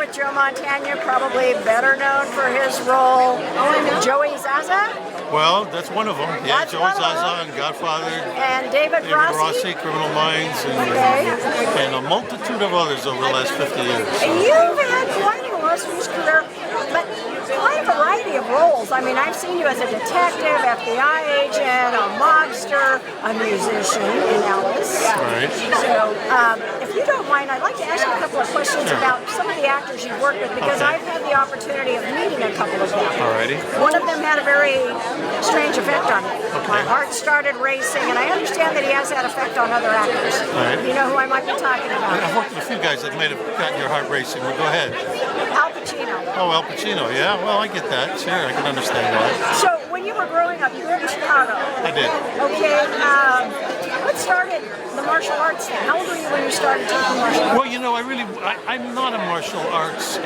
favorite Joe Mantegna, probably better known for his role, Joey Zaza. Well, that's one of them. Yeah, Joey Zaza and Godfather. And David Rossi, Criminal Minds, and a multitude of others over the last 50 years. You've had quite an illustrious career, but quite a variety of roles. I mean, I've seen you as a detective, FBI agent, a mobster, a musician in Alice. Right. So, if you don't mind, I'd like to ask you a couple of questions about some of the actors you've worked with, because I've had the opportunity of meeting a couple of them. Alrighty. One of them had a very strange effect on me. My heart started racing, and I understand that he has that effect on other actors. Right. You know who I might be talking about? I've worked with a few guys that might have gotten your heart racing. Well, go ahead. Al Pacino. Oh, Al Pacino, yeah. Well, I get that. Sure, I can understand that. So, when you were growing up, you lived in Chicago. I did. Okay. What started the martial arts thing? How old were you when you started taking martial arts? Well, you know, I'm not a martial arts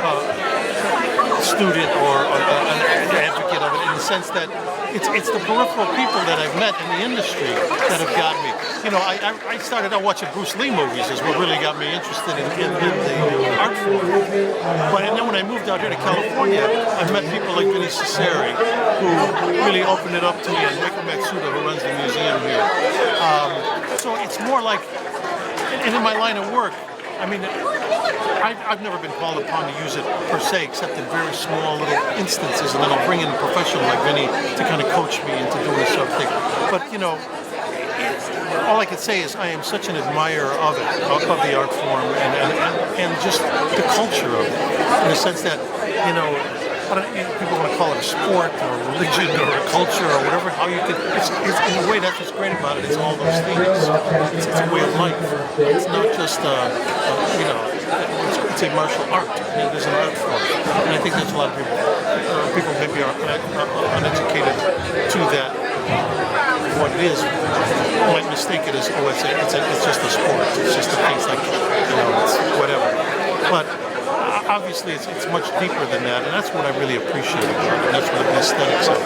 student or an advocate of it, in the sense that it's the peripheral people that I've met in the industry that have got me. You know, I started out watching Bruce Lee movies is what really got me interested in the art form. But and then when I moved out here to California, I met people like Vinny Cesare, who really opened it up to me, and Michael Matsuda, who runs the museum here. So it's more like, and in my line of work, I mean, I've never been called upon to use it per se, except in very small little instances, and then I'll bring in a professional like Vinny to kind of coach me into doing something. But you know, all I can say is I am such an admirer of it, of the art form, and just the culture of it, in the sense that, you know, people want to call it a sport or a religion or a culture or whatever. How you can, it's in a way, that's what's great about it. It's all those things. It's a way of life. It's not just you know, it's a martial art. It is an art form, and I think that's a lot of people maybe are uneducated to that. What it is, might mistake it as, oh, it's just a sport. It's just a things like, you know, it's whatever. But obviously, it's much deeper than that, and that's what I really appreciate about it. And that's what the aesthetics of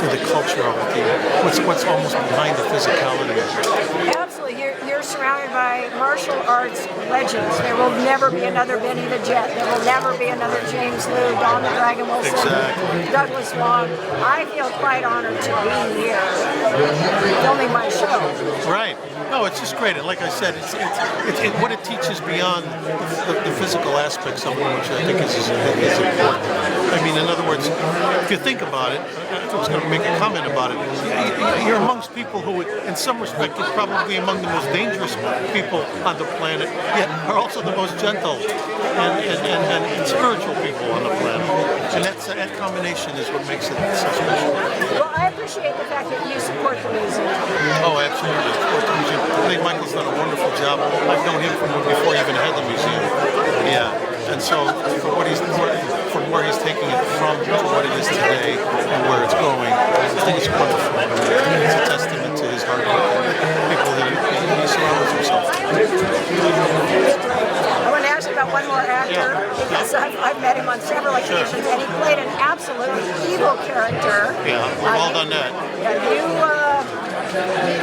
the culture of it, what's almost behind the physicality of it. Absolutely, you're surrounded by martial arts legends. There will never be another Benny the Jet. There will never be another James Liu, Don the Dragon Wilson, Douglas Long. I feel quite honored to be here filming my show. Right. No, it's just great, and like I said, it's what it teaches beyond the physical aspects of it, which I think is important. I mean, in other words, if you think about it, I was going to make a comment about it. You're amongst people who, in some respect, could probably be among the most dangerous people on the planet, yet are also the most gentle and spiritual people on the planet. And that combination is what makes it so special. Well, I appreciate the fact that you support the museum. Oh, absolutely. Support the museum. I think Michael's done a wonderful job. I've known him from before he even had the museum. Yeah. And so from where he's taking it from to what it is today and where it's going, I think it's wonderful. It's a testament to his hard work and people that he surrounds himself with. I want to ask you about one more actor, because I've met him on several occasions, and he played an absolutely evil character. Yeah, we've all done that. You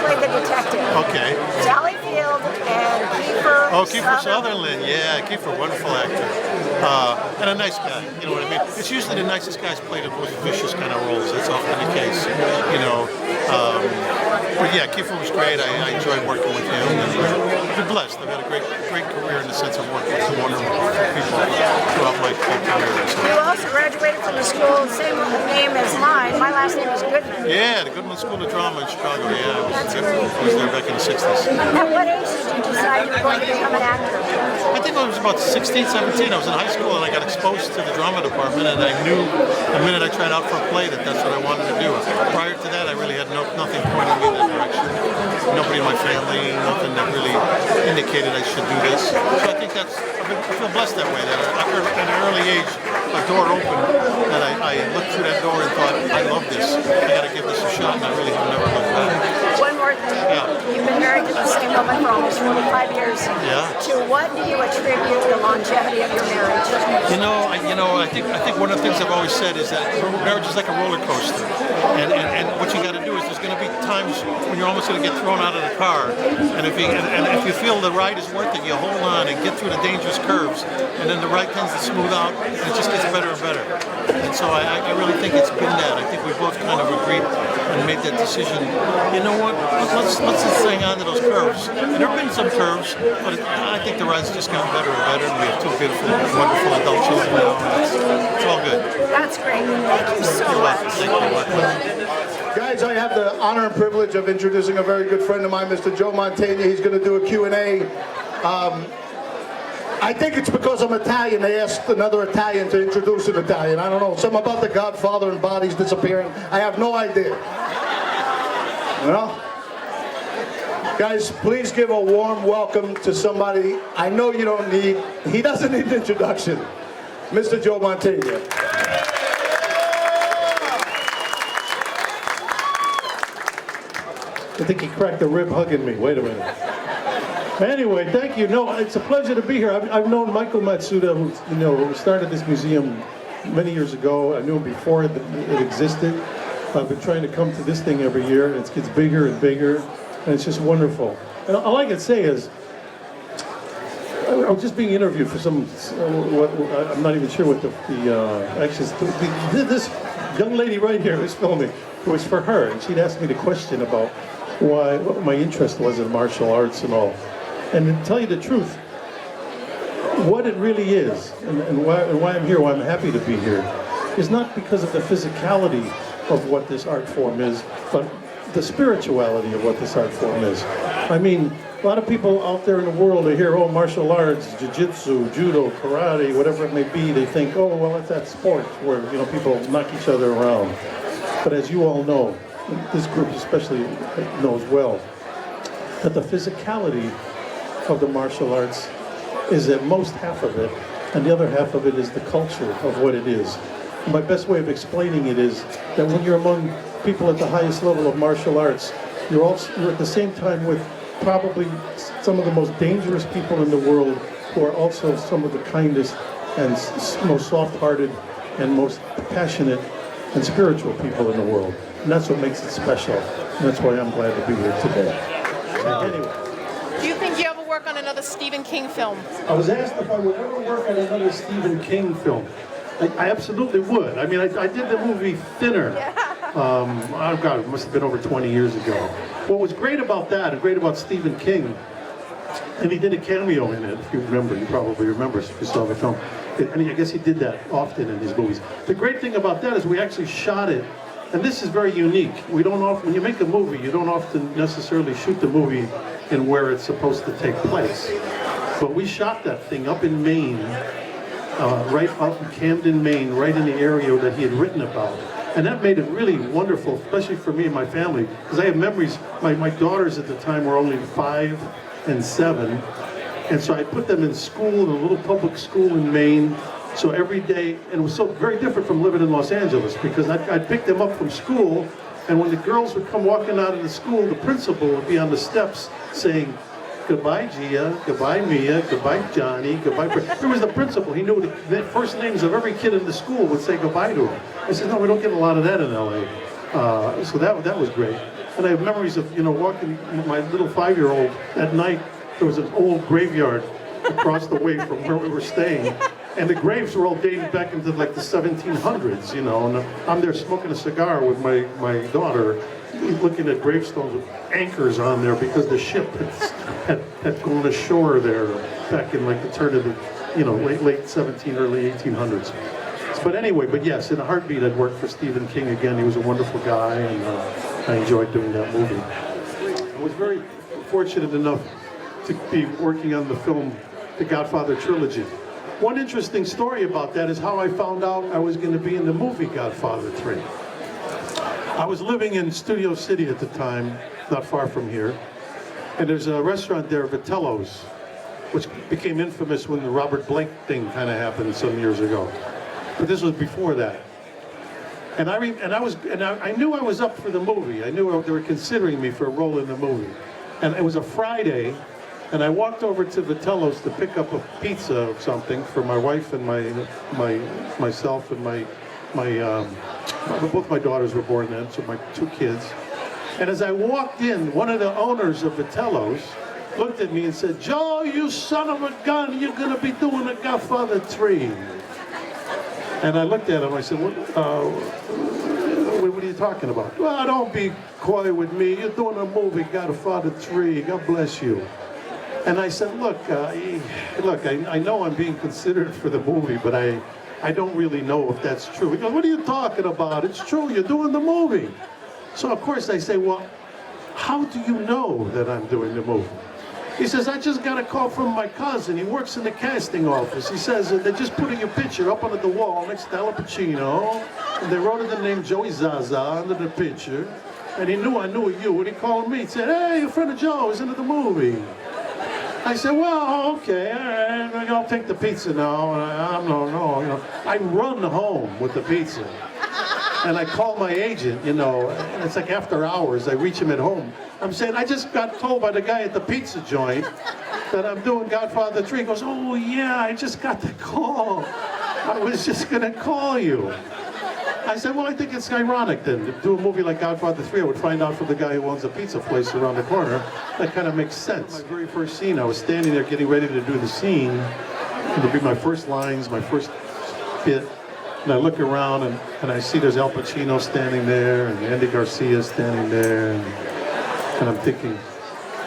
played the detective. Okay. Sally Field and Kiefer. Oh, Kiefer Sutherland. Yeah, Kiefer, wonderful actor. And a nice guy, you know what I mean? It's usually the nicest guys play the most vicious kind of roles. That's often the case, you know. But yeah, Kiefer was great. I enjoyed working with him. And I've been blessed. I've had a great career in the sense of working with some wonderful people throughout my career. So. You also graduated from the school, same name as mine. My last name is Goodman. Yeah, the Goodman School of Drama in Chicago. Yeah, I was there back in the 60s. At what age did you decide you were going to become an actor? I think I was about 16, 17. I was in high school and I got exposed to the drama department, and I knew the minute I tried out for a play that that's what I wanted to do. Prior to that, I really had nothing pointing me in that direction. Nobody in my family, nothing that really indicated I should do this. So I think I feel blessed that way, that at an early age, a door opened, and I looked through that door and thought, I love this. I got to give this a shot, and I really have never looked back. One more You've been married to the same woman for almost 45 years. Yeah. To what do you attribute the longevity of your marriage? I think one of the things I've always said is that marriage is like a roller coaster, and what you got to do is there's going to be times when you're almost going to get thrown out of the car, and if you feel the ride is worth it, you hold on and get through the dangerous curves, and then the ride tends to smooth out, and it just gets better and better. And so I really think it's been that. I think we both kind of agreed and made that decision. You know what? Let's just hang on to those curves. And there have been some curves, but I think the ride's just gotten better and better. And we have two beautiful, wonderful adult children now. And it's all good. That's great. Thank you so much. Thank you. Guys, I have the honor and privilege of introducing a very good friend of mine, Mr. Joe Mantegna. He's going to do a Q&A. I think it's because I'm Italian, they asked another Italian to introduce an Italian. I don't know, something about the Godfather and bodies disappearing. I have no idea. You know? Guys, please give a warm welcome to somebody I know you don't need. He doesn't need an introduction. Mr. Joe Mantegna. I think he cracked a rib hugging me. Wait a minute. Anyway, thank you. No, it's a pleasure to be here. I've known Michael Matsuda, who started this museum many years ago. I knew him before it existed. I've been trying to come to this thing every year, and it gets bigger and bigger, and it's just wonderful. And all I can say is, I was just being interviewed for some, I'm not even sure what this young lady right here who's filming, it was for her, and she'd asked me the question about what my interest was in martial arts and all. And to tell you the truth, what it really is, and why I'm here, why I'm happy to be here, is not because of the physicality of what this art form is, but the spirituality of what this art form is. I mean, a lot of people out there in the world, they hear, oh, martial arts, jiu-jitsu, judo, karate, whatever it may be, they think, oh, well, it's that sport where, people knock each other around. But as you all know, this group especially knows well, that the physicality of the martial arts is at most half of it, and the other half of it is the culture of what it is. And my best way of explaining it is that when you're among people at the highest level of martial arts, you're at the same time with probably some of the most dangerous people in the world, who are also some of the kindest and most soft-hearted and most passionate and spiritual people in the world. And that's what makes it special. And that's why I'm glad to be here today. So anyway. Do you think you ever work on another Stephen King film? I was asked if I would ever work on another Stephen King film. I absolutely would. I mean, I did the movie Thinner. Oh God, it must have been over 20 years ago. What was great about that, and great about Stephen King, and he did a cameo in it, if you remember, you probably remember if you saw the film. And I guess he did that often in his movies. The great thing about that is we actually shot it, and this is very unique. We don't often, when you make a movie, you don't often necessarily shoot the movie in where it's supposed to take place. But we shot that thing up in Maine, right out in Camden, Maine, right in the area that he had written about. And that made it really wonderful, especially for me and my family, because I have memories. My daughters at the time were only 5 and 7, and so I put them in school, in a little public school in Maine. So every day, and it was so very different from living in Los Angeles, because I'd pick them up from school, and when the girls would come walking out of the school, the principal would be on the steps saying, goodbye Gia, goodbye Mia, goodbye Johnny, goodbye. He was the principal. He knew the first names of every kid in the school would say goodbye to him. I said, no, we don't get a lot of that in LA. So that was great. And I have memories of, walking my little 5-year-old at night. There was an old graveyard across the way from where we were staying. And the graves were all dated back into like the 1700s, and I'm there smoking a cigar with my daughter, looking at gravestones with anchors on there because the ship had gone ashore there back in like the turn of the, late 17, early 1800s. But anyway, yes, in a heartbeat, I'd worked for Stephen King again. He was a wonderful guy, and I enjoyed doing that movie. I was very fortunate enough to be working on the film, The Godfather Trilogy. One interesting story about that is how I found out I was going to be in the movie Godfather 3. I was living in Studio City at the time, not far from here, and there's a restaurant there, Vitello's, which became infamous when the Robert Blake thing kind of happened some years ago. But this was before that. And I knew I was up for the movie. I knew they were considering me for a role in the movie. And it was a Friday, and I walked over to Vitello's to pick up a pizza or something for my wife and myself and both my daughters were born then, so my 2 kids. And as I walked in, one of the owners of Vitello's looked at me and said, "Joe, you son of a gun, you're gonna be doing The Godfather 3. And I looked at him, I said, what are you talking about? "Well, don't be coy with me. You're doing a movie, Godfather 3. God bless you." And I said, look, I know I'm being considered for the movie, but I don't really know if that's true. He goes, "What are you talking about? It's true, you're doing the movie." So of course I say, "Well, how do you know that I'm doing the movie?" He says, "I just got a call from my cousin. He works in the casting office." He says, "They're just putting your picture up under the wall next to Al Pacino. And they wrote the name Joey Zaza under the picture. And he knew I knew you. And he called me and said, 'Hey, your friend of Joe is into the movie.'" I said, "Well, okay, all right, I'll take the pizza now." And I run home with the pizza. And I call my agent, and it's like after hours, I reach him at home. I'm saying, "I just got told by the guy at the pizza joint that I'm doing Godfather 3. He goes, "Oh yeah, I just got the call. I was just gonna call you." I said, "Well, I think it's ironic then, to do a movie like Godfather 3, I would find out from the guy who owns a pizza place around the corner. That kind of makes sense." My very first scene, I was standing there getting ready to do the scene. It'll be my first lines, my first bit. And I look around and I see there's Al Pacino standing there and Andy Garcia standing there. And I'm thinking,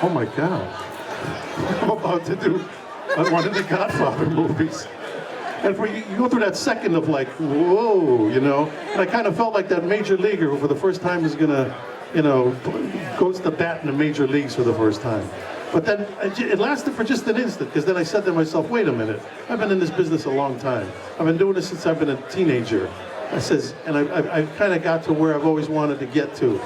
oh my God, I'm about to do one of the Godfather movies. And you go through that second of like, whoa, And I kind of felt like that major leaguer who for the first time is gonna, goes to bat in the major leagues for the first time. But then it lasted for just an instant, because then I said to myself, wait a minute, I've been in this business a long time. I've been doing this since I've been a teenager. I says, and I kind of got to where I've always wanted to get to.